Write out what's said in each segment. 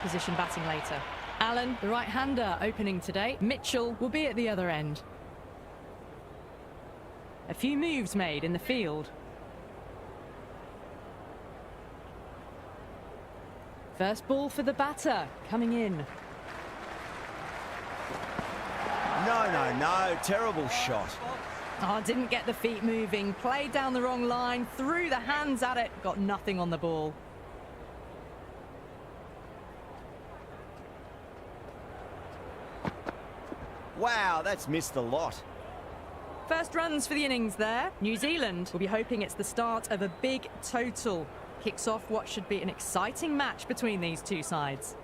Position batting later. Allen, the right-hander, opening today. Mitchell will be at the other end. A few moves made in the field. First ball for the batter, coming in. No, terrible shot. Oh, didn't get the feet moving, played down the wrong line, threw the hands at it, got nothing on the ball. Wow, that's missed a lot. First runs for the innings there. New Zealand will be hoping it's the start of a big total. Kicks off what should be an exciting match between these two sides.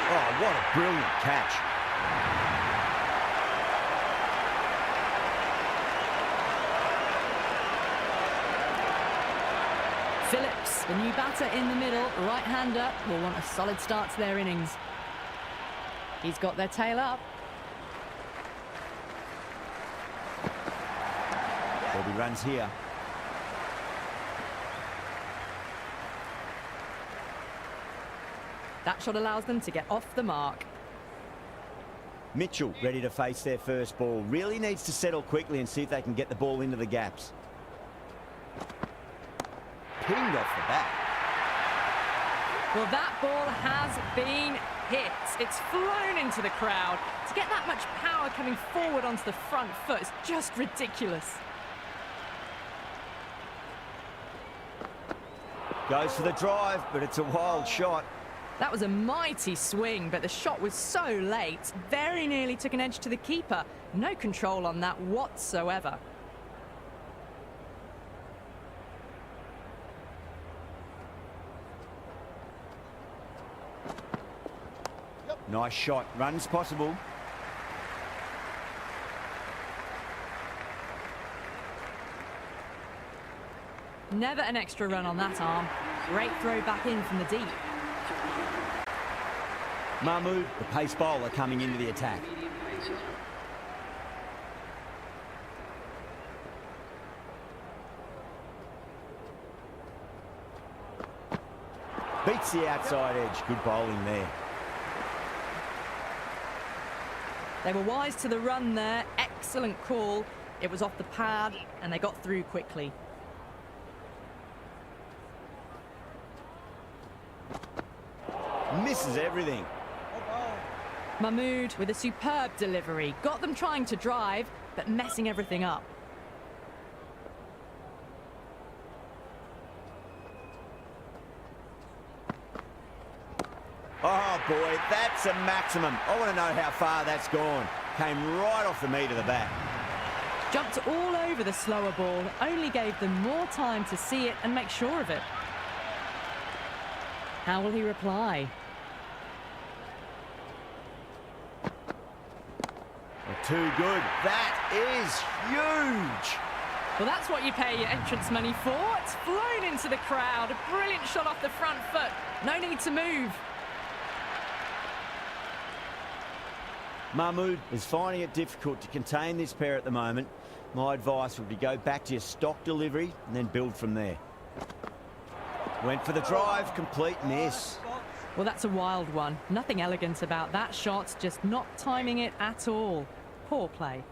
Oh, what a brilliant catch. Phillips, the new batter in the middle, right-hander, will want a solid start to their innings. He's got their tail up. There'll be runs here. That shot allows them to get off the mark. Mitchell ready to face their first ball. Really needs to settle quickly and see if they can get the ball into the gaps. Pinged off the bat. Well, that ball has been hit. It's flown into the crowd. To get that much power coming forward onto the front foot is just ridiculous. Goes for the drive, but it's a wild shot. That was a mighty swing, but the shot was so late. Very nearly took an edge to the keeper. No control on that whatsoever. Nice shot. Runs possible. Never an extra run on that arm. Great throw back in from the deep. Mahmood, the pace bowler, coming into the attack. Beats the outside edge. Good bowling there. They were wise to the run there. Excellent call. It was off the pad and they got through quickly. Misses everything. Mahmood with a superb delivery. Got them trying to drive, but messing everything up. Oh boy, that's a maximum. I want to know how far that's gone. Came right off the meat of the bat. Jumped all over the slower ball, only gave them more time to see it and make sure of it. How will he reply? Too good. That is huge. Well, that's what you pay your entrance money for. It's flown into the crowd. A brilliant shot off the front foot. No need to move. Mahmood is finding it difficult to contain this pair at the moment. My advice would be go back to your stock delivery and then build from there. Went for the drive, complete miss. Well, that's a wild one. Nothing elegant about that shot, just not timing it at all. Poor play.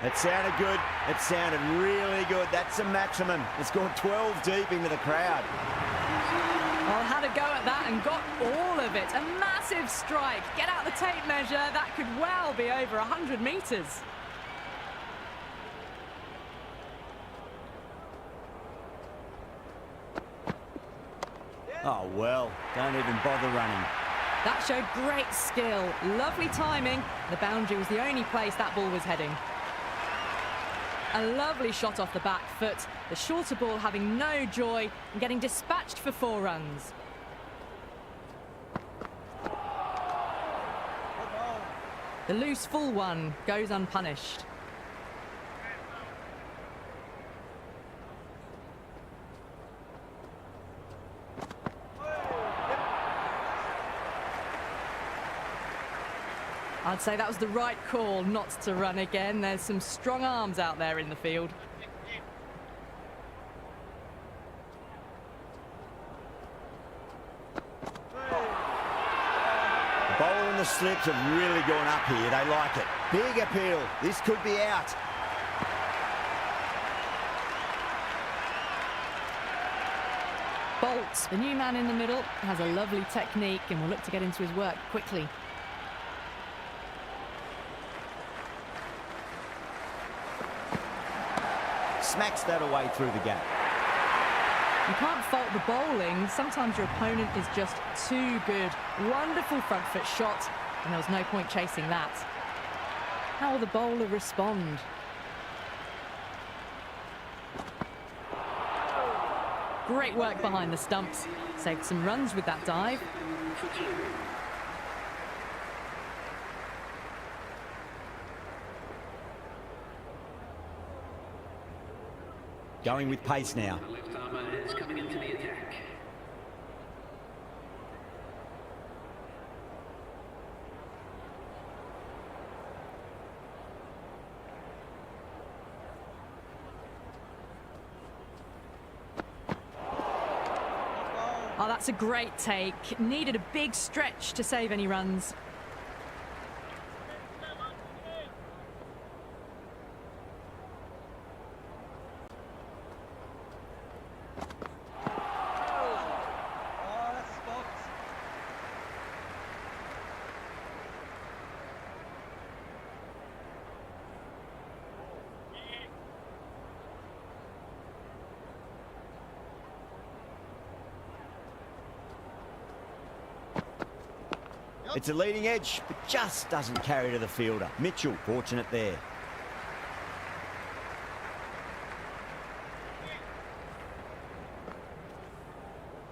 It sounded good. It sounded really good. That's a maximum. It's gone 12 deep into the crowd. Well, had a go at that and got all of it. A massive strike. Get out the tape measure. That could well be over 100 metres. Oh, well, don't even bother running. That showed great skill. Lovely timing. The boundary was the only place that ball was heading. A lovely shot off the back foot. The shorter ball having no joy and getting dispatched for 4 runs. The loose full one goes unpunished. I'd say that was the right call not to run again. There's some strong arms out there in the field. The bowl and the slips have really gone up here. They like it. Big appeal. This could be out. Bolt, the new man in the middle, has a lovely technique and will look to get into his work quickly. Smacks that away through the gap. You can't fault the bowling. Sometimes your opponent is just too good. Wonderful front foot shot, and there was no point chasing that. How will the bowler respond? Great work behind the stumps. Saved some runs with that dive. Going with pace now. The left armour is coming into the attack. Oh, that's a great take. Needed a big stretch to save any runs. It's a leading edge, but just doesn't carry to the fielder. Mitchell, fortunate there.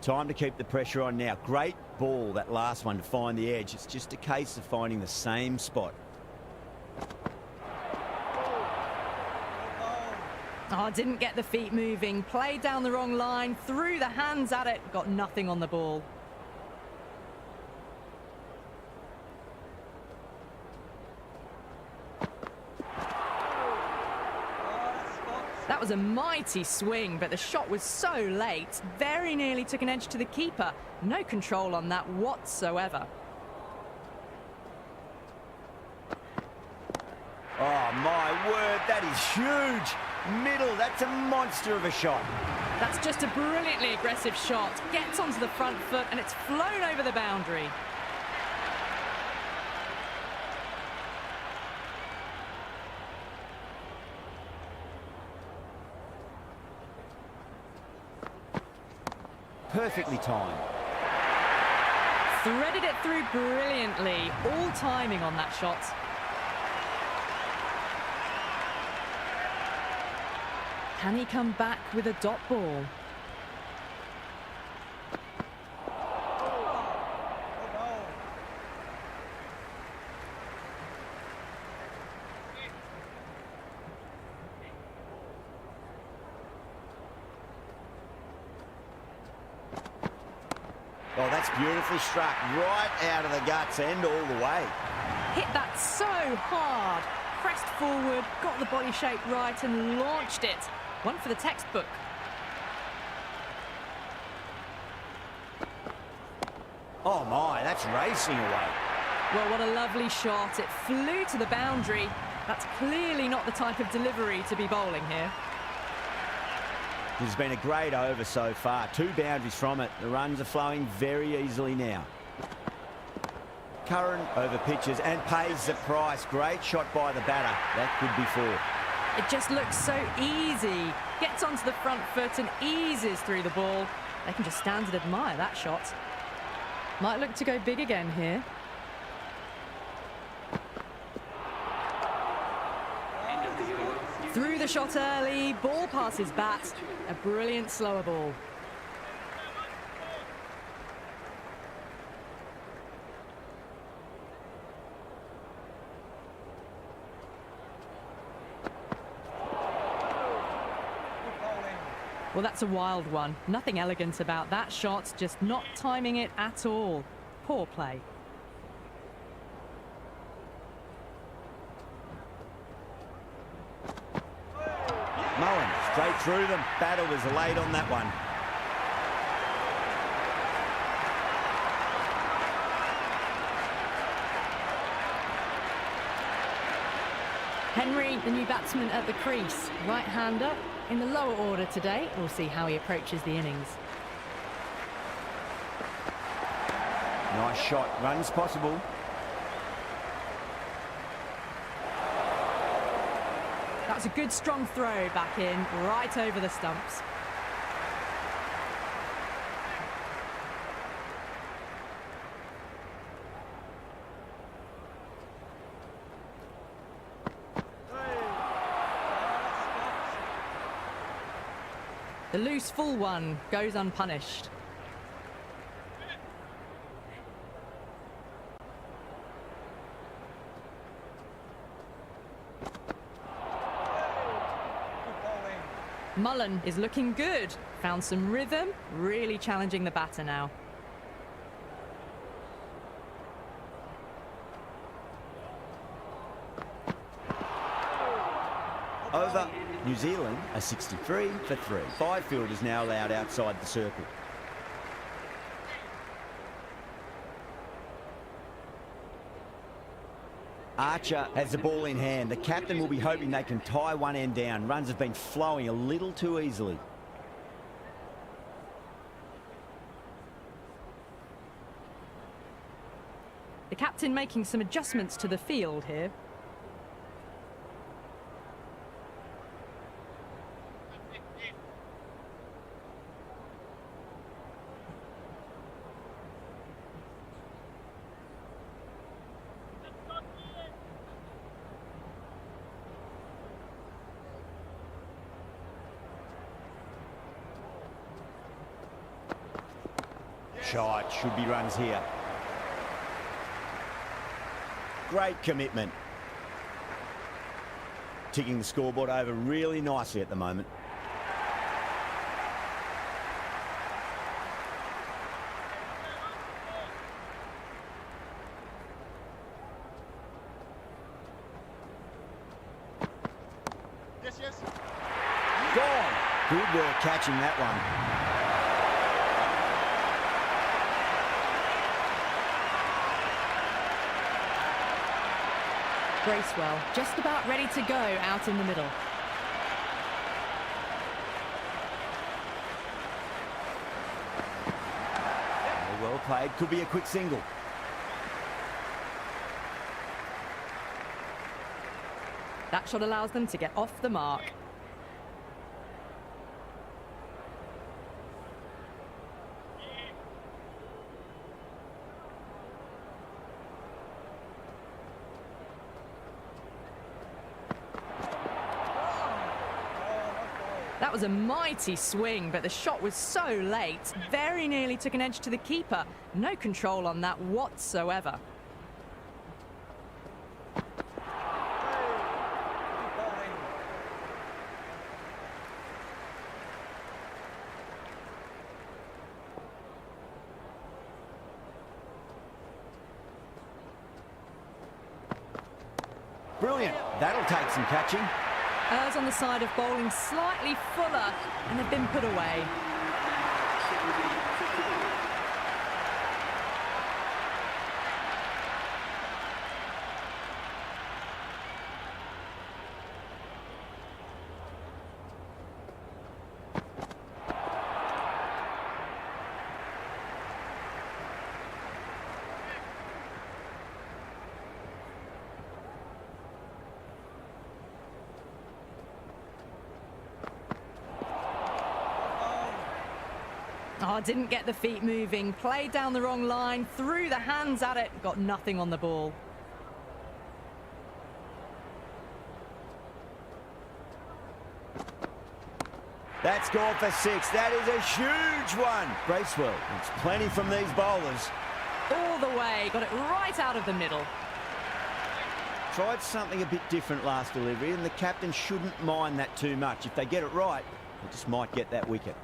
Time to keep the pressure on now. Great ball, that last one, to find the edge. It's just a case of finding the same spot. Oh, didn't get the feet moving. Played down the wrong line, threw the hands at it, got nothing on the ball. That was a mighty swing, but the shot was so late. Very nearly took an edge to the keeper. No control on that whatsoever. Oh, my word, that is huge. Middle, that's a monster of a shot. That's just a brilliantly aggressive shot. Gets onto the front foot and it's flown over the boundary. Perfectly timed. Threaded it through brilliantly. All timing on that shot. Can he come back with a dot ball? Oh, that's beautifully struck. Right out of the guts and all the way. Hit that so hard. Pressed forward, got the body shape right and launched it. One for the textbook. Oh my, that's racing away. Well, what a lovely shot. It flew to the boundary. That's clearly not the type of delivery to be bowling here. This has been a great over so far. 2 boundaries from it. The runs are flowing very easily now. Curran over pitches and pays the price. Great shot by the batter. That could be 4. It just looks so easy. Gets onto the front foot and eases through the ball. They can just stand and admire that shot. Might look to go big again here. Through the shot early, ball past his bat. A brilliant slower ball. Well, that's a wild one. Nothing elegant about that shot, just not timing it at all. Poor play. Mullen straight through them. Battle was late on that one. Henry, the new batsman at the crease. Right-hander in the lower order today. We'll see how he approaches the innings. Nice shot. Runs possible. That's a good strong throw back in, right over the stumps. The loose full one goes unpunished. Mullen is looking good. Found some rhythm, really challenging the batter now. Over. New Zealand are 63 for 3. 5 fielders now allowed outside the circle. Archer has the ball in hand. The captain will be hoping they can tie one end down. Runs have been flowing a little too easily. The captain making some adjustments to the field here. Shot, should be runs here. Great commitment. Ticking the scoreboard over really nicely at the moment. Yes. Gone. Good work catching that one. Bracewell just about ready to go out in the middle. Well played, could be a quick single. That shot allows them to get off the mark. That was a mighty swing, but the shot was so late. Very nearly took an edge to the keeper. No control on that whatsoever. Brilliant. That'll take some catching. Errs on the side of bowling slightly fuller, and they've been put away. Oh, didn't get the feet moving, played down the wrong line, threw the hands at it, got nothing on the ball. That's gone for 6. That is a huge one. Bracewell, it's plenty from these bowlers. All the way, got it right out of the middle. Tried something a bit different last delivery, and the captain shouldn't mind that too much. If they get it right, they just might get that wicket.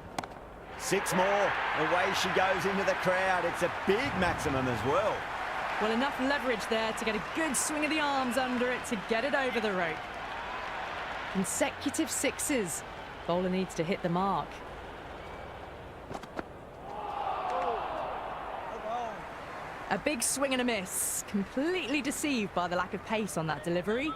6 more. Away she goes into the crowd. It's a big maximum as well. Well, enough leverage there to get a good swing of the arms under it to get it over the rope. Consecutive sixes. Bowler needs to hit the mark. A big swing and a miss. Completely deceived by the lack of pace on that delivery.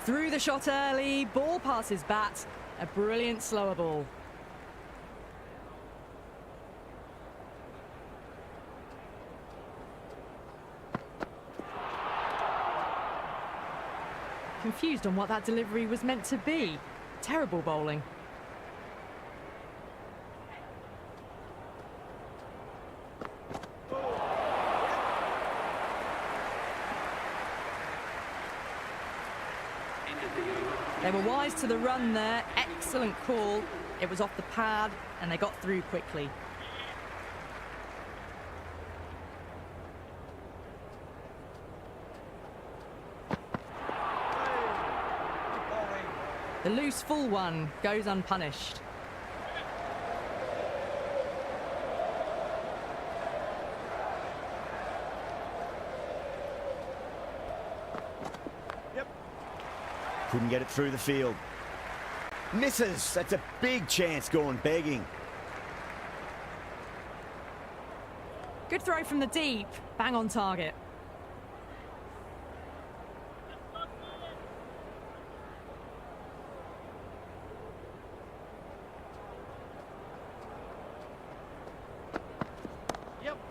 Through the shot early, ball past his bat. A brilliant slower ball. Confused on what that delivery was meant to be. Terrible bowling. They were wise to the run there. Excellent call. It was off the pad and they got through quickly. The loose full one goes unpunished. Couldn't get it through the field. Misses. That's a big chance gone begging. Good throw from the deep. Bang on target.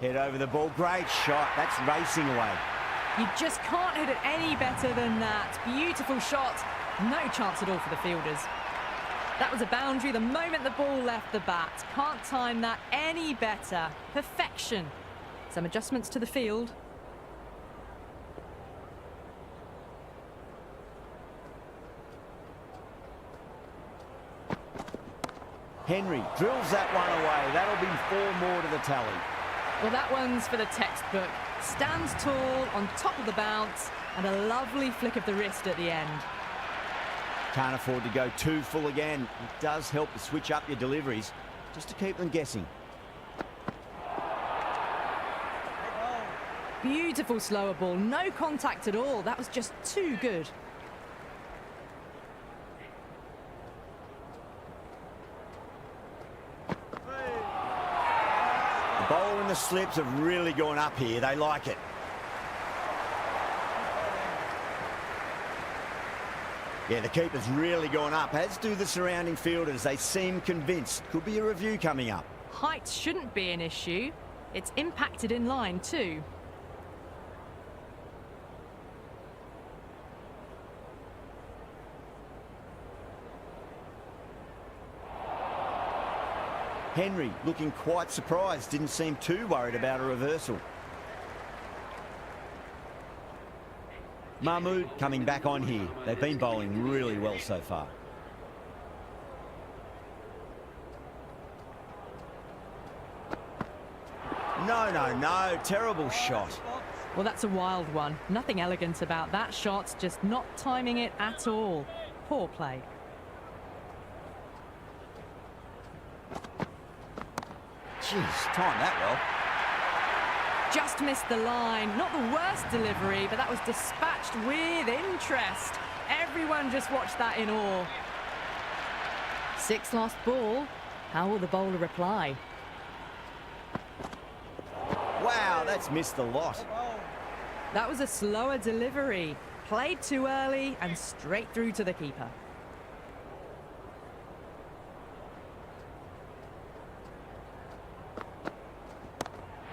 Head over the ball. Great shot. That's racing away. You just can't hit it any better than that. Beautiful shot. No chance at all for the fielders. That was a boundary the moment the ball left the bat. Can't time that any better. Perfection. Some adjustments to the field. Henry drills that one away. That'll be 4 more to the tally. Well, that one's for the textbook. Stands tall on top of the bounce and a lovely flick of the wrist at the end. Can't afford to go too full again. It does help to switch up your deliveries just to keep them guessing. Beautiful slower ball. No contact at all. That was just too good. The bowler and the slips have really gone up here. They like it. Yeah, the keeper's really gone up, as do the surrounding fielders. They seem convinced. Could be a review coming up. Height shouldn't be an issue. It's impacted in line too. Henry looking quite surprised. Didn't seem too worried about a reversal. Mahmood coming back on here. They've been bowling really well so far. No. Terrible shot. Well, that's a wild one. Nothing elegant about that shot. Just not timing it at all. Poor play. Jeez, timed that well. Just missed the line. Not the worst delivery, but that was dispatched with interest. Everyone just watched that in awe. 6 lost ball. How will the bowler reply? Wow, that's missed a lot. That was a slower delivery. Played too early and straight through to the keeper.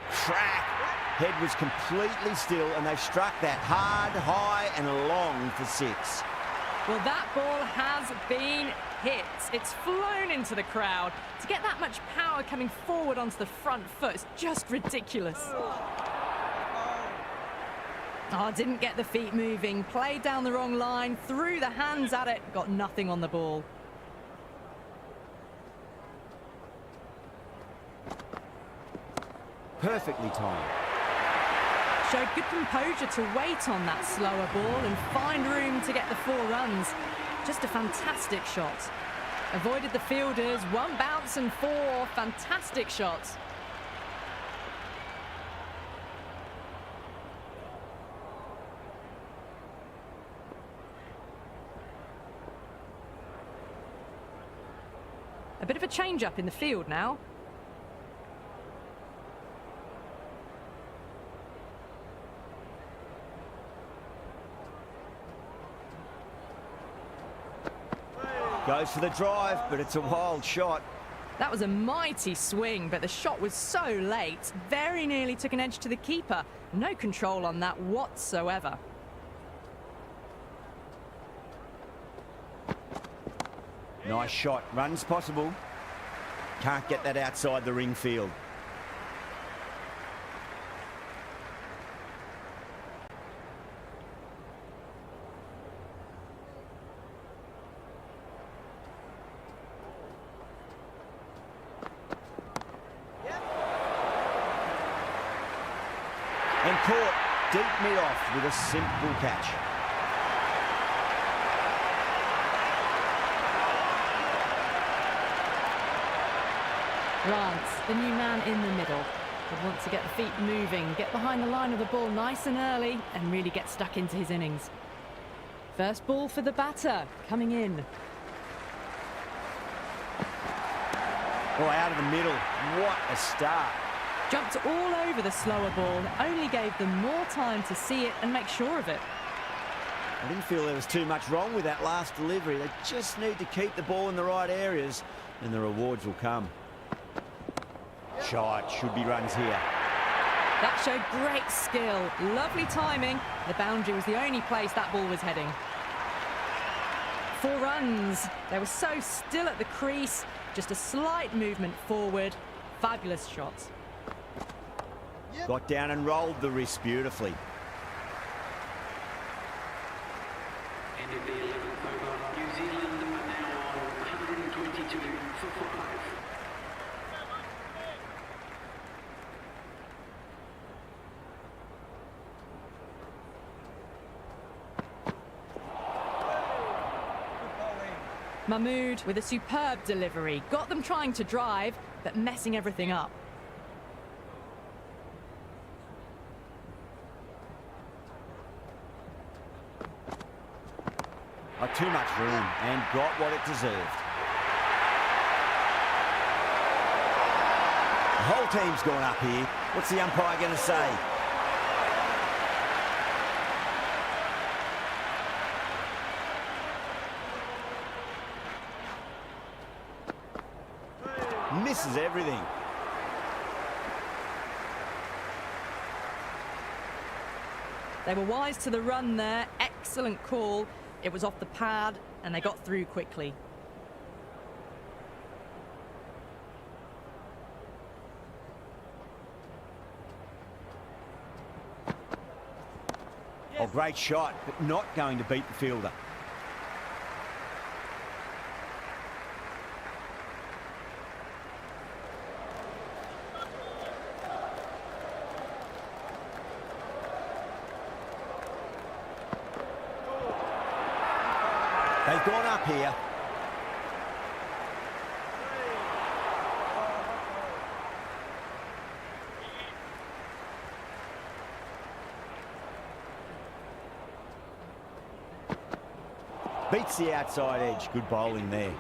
Crack. Head was completely still and they struck that hard, high and long for 6. Well, that ball has been hit. It's flown into the crowd. To get that much power coming forward onto the front foot is just ridiculous. Oh, didn't get the feet moving. Played down the wrong line, threw the hands at it, got nothing on the ball. Perfectly timed. Showed good composure to wait on that slower ball and find room to get the 4 runs. Just a fantastic shot. Avoided the fielders, 1 bounce and 4 fantastic shots. of a change-up in the field now. Goes for the drive, but it's a wild shot. That was a mighty swing, but the shot was so late. Very nearly took an edge to the keeper. No control on that whatsoever. Nice shot. Runs possible. Can't get that outside the ring field. And caught deep mid-off with a simple catch. Lance, the new man in the middle, would want to get the feet moving, get behind the line of the ball nice and early, and really get stuck into his innings. First ball for the batter, coming in. Oh, out of the middle. What a start. Jumped all over the slower ball, only gave them more time to see it and make sure of it. I didn't feel there was too much wrong with that last delivery. They just need to keep the ball in the right areas and the rewards will come. Shot, should be runs here. That showed great skill, lovely timing. The boundary was the only place that ball was heading. 4 runs. They were so still at the crease, just a slight movement forward. Fabulous shots. Got down and rolled the wrist beautifully. End of the 11th over. New Zealand are now on 122 for 5. Mahmood with a superb delivery. Got them trying to drive, but messing everything up. Too much room and got what it deserved. The whole team's gone up here. What's the umpire going to say? Misses everything. They were wise to the run there. Excellent call. It was off the pad, and they got through quickly. Oh, great shot, but not going to beat the fielder. They've gone up here. Beats the outside edge. Good bowling there.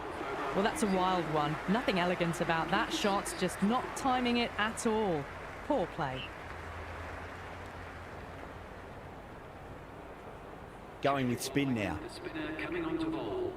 Well, that's a wild one. Nothing elegant about that shot, just not timing it at all. Poor play. Going with spin now. The spinner coming onto ball.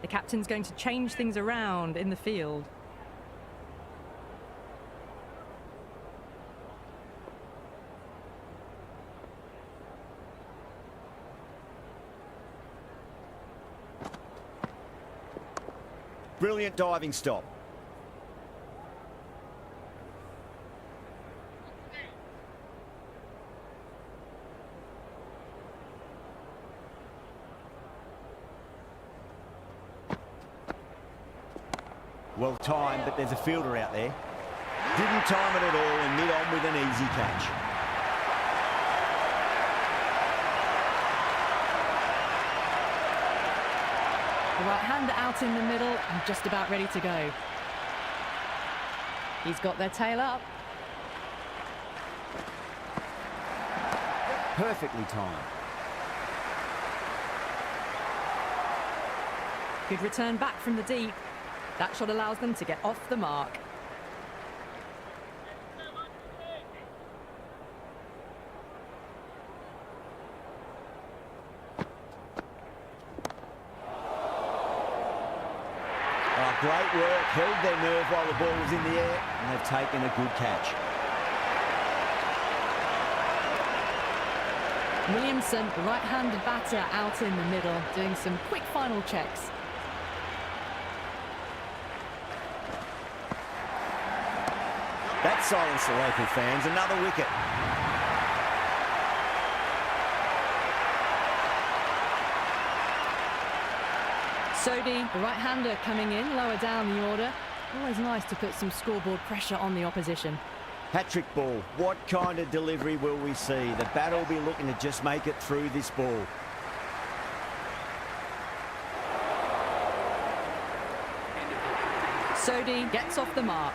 The captain's going to change things around in the field. Brilliant diving stop. Well timed, but there's a fielder out there. Didn't time it at all and mid on with an easy catch. The right-hander out in the middle and just about ready to go. He's got their tail up. Perfectly timed. Good return back from the deep. That shot allows them to get off the mark. Oh, great work. Held their nerve while the ball was in the air, and they've taken a good catch. Williamson, the right-handed batter, out in the middle, doing some quick final checks. That silenced the local fans. Another wicket. Sodhi, the right-hander, coming in lower down the order. Always nice to put some scoreboard pressure on the opposition. Hat-trick ball. What kind of delivery will we see? The batter will be looking to just make it through this ball. Sodhi gets off the mark.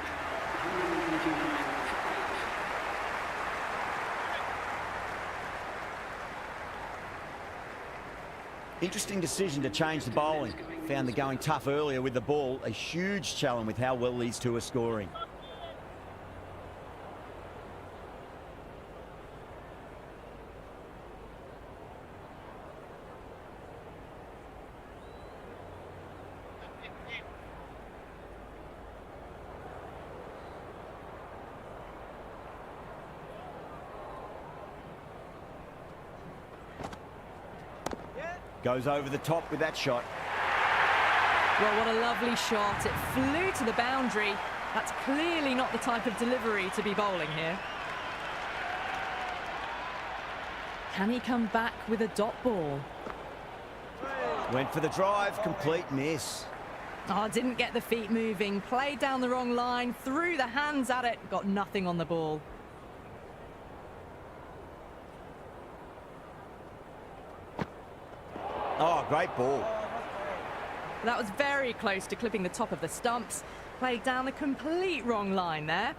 Interesting decision to change the bowling. Found the going tough earlier with the ball. A huge challenge with how well these two are scoring. Goes over the top with that shot. Well, what a lovely shot. It flew to the boundary. That's clearly not the type of delivery to be bowling here. Can he come back with a dot ball? Went for the drive, complete miss. Oh, didn't get the feet moving. Played down the wrong line, threw the hands at it, got nothing on the ball. Oh, great ball. That was very close to clipping the top of the stumps. Played down the complete wrong line there.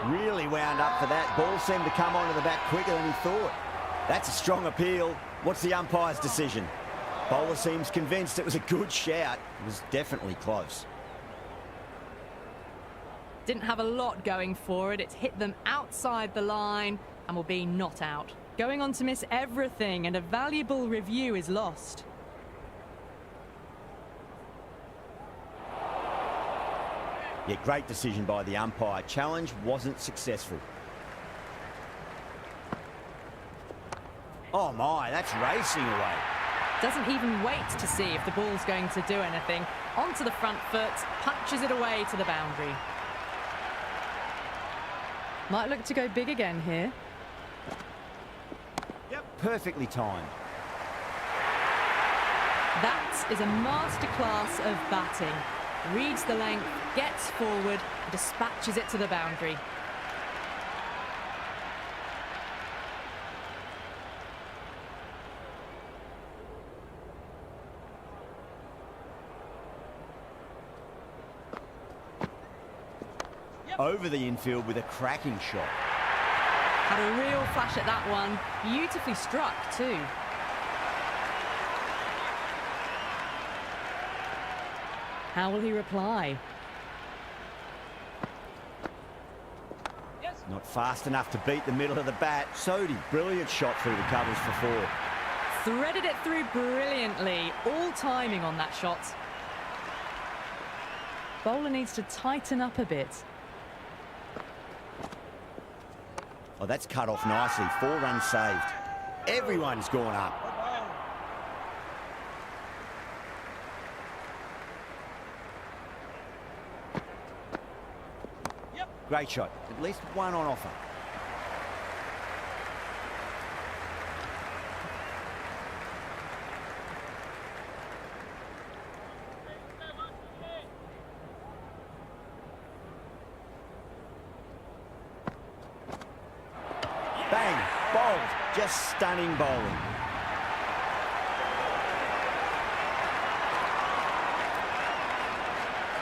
Really wound up for that. Ball seemed to come onto the bat quicker than he thought. That's a strong appeal. What's the umpire's decision? Bowler seems convinced it was a good shout. It was definitely close. Didn't have a lot going for it. It's hit them outside the line and will be not out. Going on to miss everything, and a valuable review is lost. Yeah, great decision by the umpire. Challenge wasn't successful. Oh my, that's racing away. Doesn't even wait to see if the ball's going to do anything. Onto the front foot, punches it away to the boundary. Might look to go big again here. Yep, perfectly timed. That is a masterclass of batting. Reads the length, gets forward, dispatches it to the boundary. Over the infield with a cracking shot. Had a real flash at that one. Beautifully struck too. How will he reply? Not fast enough to beat the middle of the bat. Sodhi, brilliant shot through the covers for four. Threaded it through brilliantly. All timing on that shot. Bowler needs to tighten up a bit. Oh, that's cut off nicely. 4 runs saved. Everyone's gone up. Great shot. At least one on offer. Bang. Bowled. Just stunning bowling.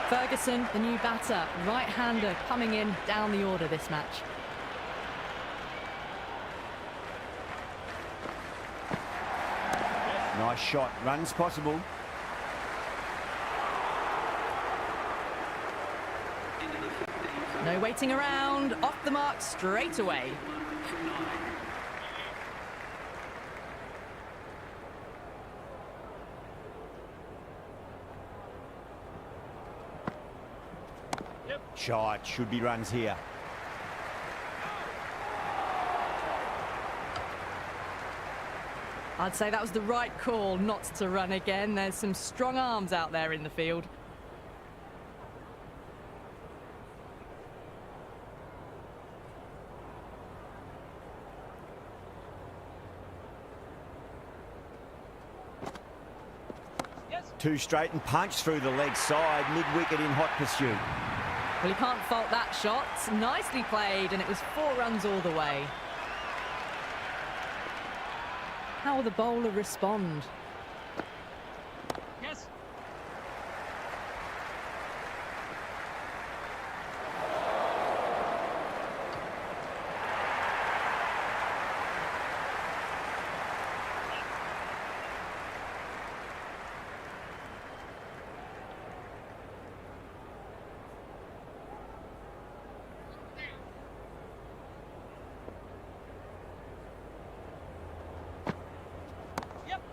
Ferguson, the new batter, right-hander coming in down the order this match. Nice shot. Runs possible. No waiting around. Off the mark straight away. Shot. Should be runs here. I'd say that was the right call not to run again. There's some strong arms out there in the field. Two straight and punch through the leg side, mid-wicket in hot pursuit. Well, you can't fault that shot. Nicely played, and it was 4 runs all the way. How will the bowler respond? Yes.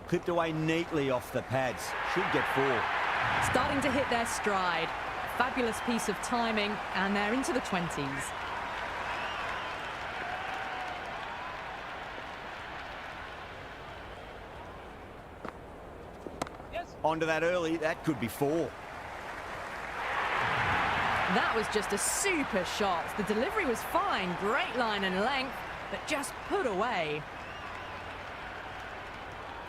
Clipped away neatly off the pads. Should get 4. Starting to hit their stride. Fabulous piece of timing, and they're into the 20s. Yes. Onto that early. That could be 4. That was just a super shot. The delivery was fine, great line and length, but just put away.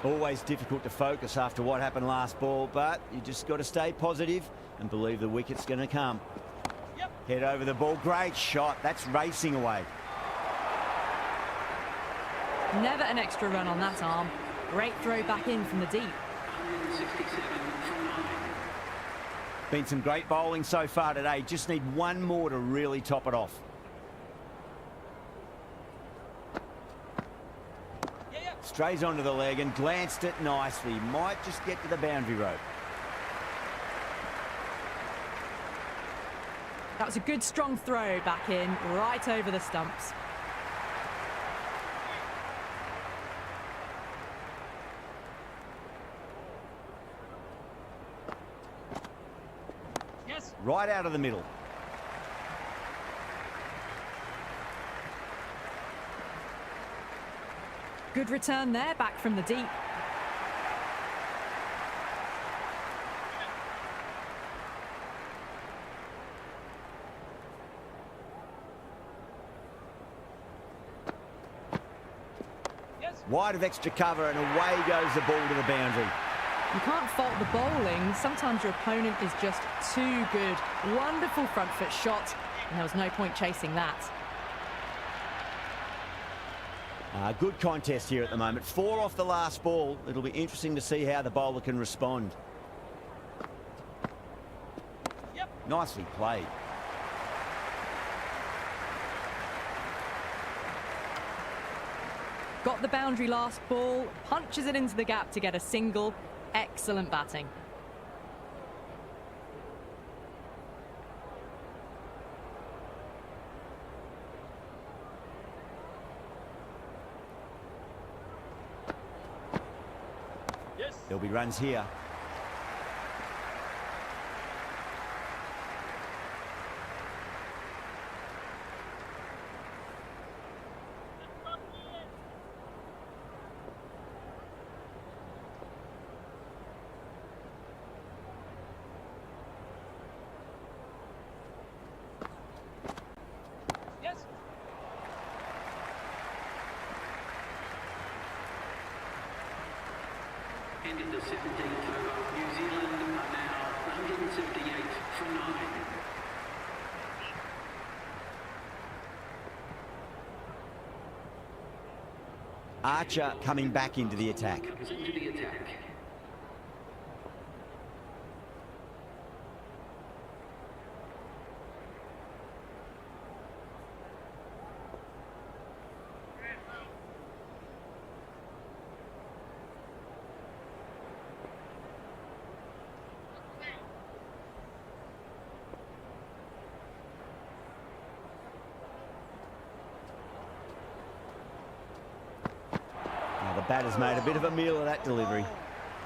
Always difficult to focus after what happened last ball, but you just got to stay positive and believe the wicket's going to come. Yep. Head over the ball. Great shot. That's racing away. Never an extra run on that arm. Great throw back in from the deep. 167 from 9. Been some great bowling so far today. Just need one more to really top it off. Strays onto the leg and glanced it nicely. Might just get to the boundary rope. That was a good strong throw back in, right over the stumps. Yes. Right out of the middle. Good return there, back from the deep. Yes. Wide of extra cover and away goes the ball to the boundary. You can't fault the bowling. Sometimes your opponent is just too good. Wonderful front foot shot, and there was no point chasing that. Good contest here at the moment. 4 off the last ball. It'll be interesting to see how the bowler can respond. Yep. Nicely played. Got the boundary last ball, punches it into the gap to get a single. Excellent batting. Yes. There'll be runs here. Yes. And in the 17th over, New Zealand are now 178 from 9. Archer coming back into the attack. Comes into the attack. Now the batter's made a bit of a meal of that delivery.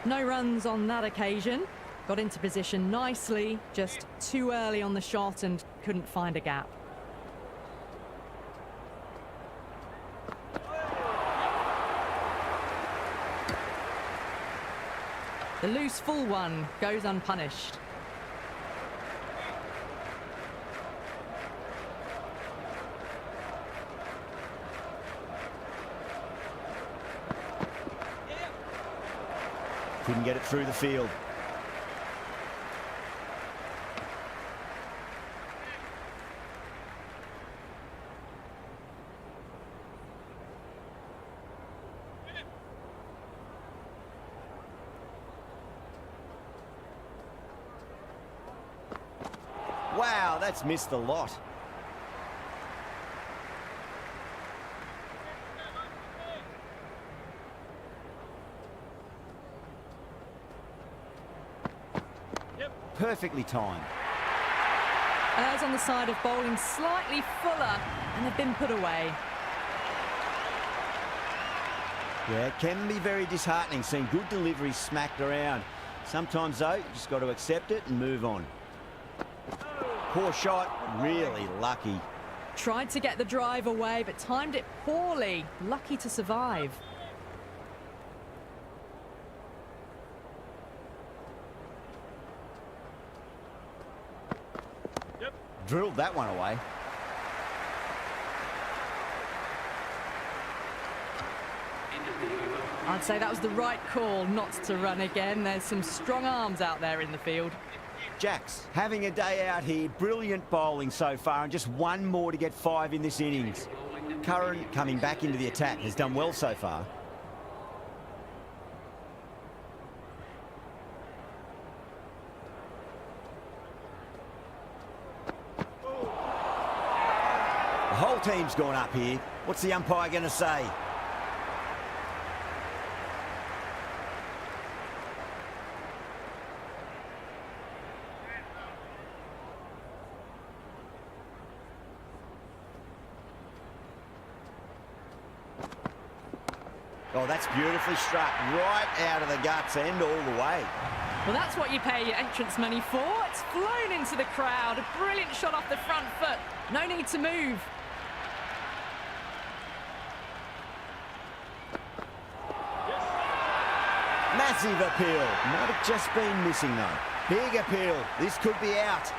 No runs on that occasion. Got into position nicely, just too early on the shot and couldn't find a gap. The loose full one goes unpunished. Couldn't get it through the field. Wow, that's missed a lot. Perfectly timed. Errs on the side of bowling slightly fuller, and they've been put away. Yeah, it can be very disheartening seeing good deliveries smacked around. Sometimes, though, you just got to accept it and move on. Poor shot, really lucky. Tried to get the drive away, but timed it poorly. Lucky to survive. Drilled that one away. I'd say that was the right call not to run again. There's some strong arms out there in the field. Jacks having a day out here. Brilliant bowling so far, and just one more to get 5 in this innings. Curran coming back into the attack has done well so far. The whole team's gone up here. What's the umpire going to say? Oh, that's beautifully struck, right out of the guts end all the way. Well, that's what you pay your entrance money for. It's flown into the crowd. A brilliant shot off the front foot. No need to move. Massive appeal. Might have just been missing though. Big appeal. This could be out.